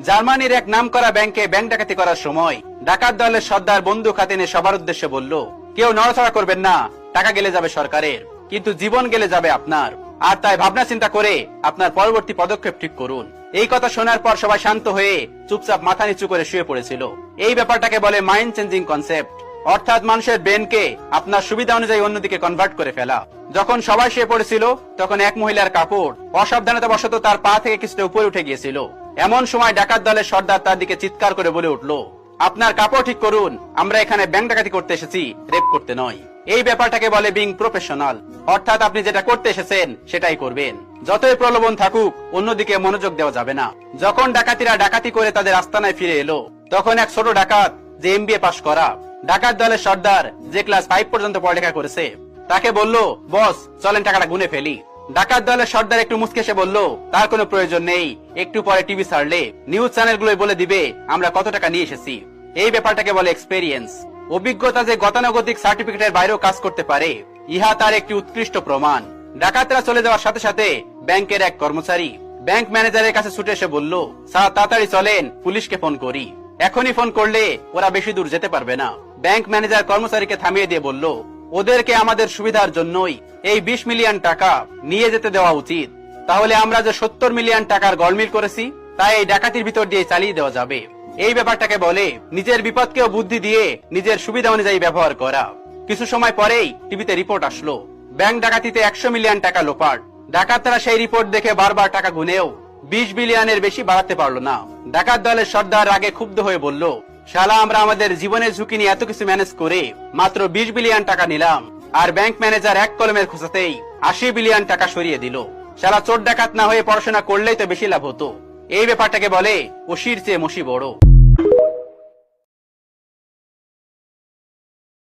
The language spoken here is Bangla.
জার্মানির এক নামকরা ব্যাংকে ব্যাংক ডাকাতি করার সময় ডাকাত দলের সর্দার বন্দুক হাতে নিয়ে সবার উদ্দেশ্যে বলল, কেউ নড়াচড়া করবেন না, টাকা গেলে যাবে সরকারের, কিন্তু জীবন গেলে যাবে আপনার। আর তাই ভাবনা চিন্তা করে আপনার পরবর্তী পদক্ষেপ ঠিক করুন। এই কথা শোনার পর সবাই শান্ত হয়ে চুপচাপ মাথা নিচু করে শুয়ে পড়েছিল। এই ব্যাপারটাকে বলে মাইন্ড চেঞ্জিং কনসেপ্ট, অর্থাৎ মানুষের ব্রেনকে আপনার সুবিধা অনুযায়ী অন্যদিকে কনভার্ট করে ফেলা। যখন সবাই শুয়ে পড়েছিল তখন এক মহিলার কাপড় অসাবধানতাবশত তার পা থেকে কিছুটা উপরে উঠে গিয়েছিল। এমন সময় ডাকাত দলের সর্দার তার দিকে চিৎকার করে বলে উঠল, আপনার কাপড় ঠিক করুন, আমরা এখানে ব্যাংক ডাকাতি করতে এসেছি, রেপ করতে নয়। এই ব্যাপারটাকে বলে বিং প্রফেশনাল, অর্থাৎ আপনি যেটা করতে এসেছেন সেটাই করবেন। যতই প্রলোভন থাকুক অন্যদিকে মনোযোগ দেওয়া যাবে না। যখন ডাকাতিরা ডাকাতি করে তাদের আস্তানায় ফিরে এলো তখন এক ছোট ডাকাত যে এমবিএ পাশ করা, ডাকাত দলের সর্দার যে ক্লাস 5 পর্যন্ত পড়ালেখা করেছে, তাকে বলল, বস চলেন টাকাটা গুনে ফেলি। ডাকাত দলের সর্দার একটু মুচকেসে বলল, তার কোনো প্রয়োজন নেই, একটু পরে টিভি ছাড়লে নিউজ চ্যানেলগুলোই বলে দিবে আমরা কত টাকা নিয়ে এসেছি। এই ব্যাপারটাকে বলে এক্সপেরিয়েন্স। অভিজ্ঞতা যে গতানুগতিক সার্টিফিকেটের বাইরেও কাজ করতে পারে, ইহা তার একটি উৎকৃষ্ট প্রমাণ। ডাকাতরা চলে যাওয়ার সাথে সাথে ব্যাংকের এক কর্মচারী ব্যাংক ম্যানেজারের কাছে ছুটে এসে বলল, স্যার তাড়াতাড়ি চলেন, পুলিশকে ফোন করি। এখনই ফোন করলে ওরা বেশি দূর যেতে পারবে না। ব্যাংক ম্যানেজার কর্মচারীকে থামিয়ে দিয়ে বলল, ওদেরকে আমাদের সুবিধার জন্যই এই 20 মিলিয়ন টাকা নিয়ে যেতে দেওয়া উচিত। তাহলে আমরা যে 70 মিলিয়ন টাকার গলমিল করেছি তা এই ডাকাতির ভিতর দিয়ে চালিয়ে দেওয়া যাবে। এই ব্যাপারটাকে বলে নিজের বিপদকেও বুদ্ধি দিয়ে নিজের সুবিধা অনুযায়ী ব্যবহার করা। কিছু সময় পরেই টিভিতে রিপোর্ট আসলো, ব্যাংক ডাকাতিতে 100 মিলিয়ন টাকা লোপাট। ডাকাতরা সেই রিপোর্ট দেখে বারবার টাকা গুনেও 20 বিলিয়নের বেশি বাড়াতে পারলো না। ডাকাত দলের সর্দার আগে ক্ষুব্ধ হয়ে বলল, শালা আমরা আমাদের জীবনের ঝুঁকি নিয়ে এত কিছু ম্যানেজ করে মাত্র 20 বিলিয়ন টাকা নিলাম, আর ব্যাংক ম্যানেজার এক কলমের খোঁচাতেই 80 বিলিয়ন টাকা সরিয়ে দিল। শালা চোর ডাকাত না হয়ে পড়াশোনা করলেই তো বেশি লাভ হতো। এই ব্যাপারটাকে বলে ওশির চেয়ে মশি বড়।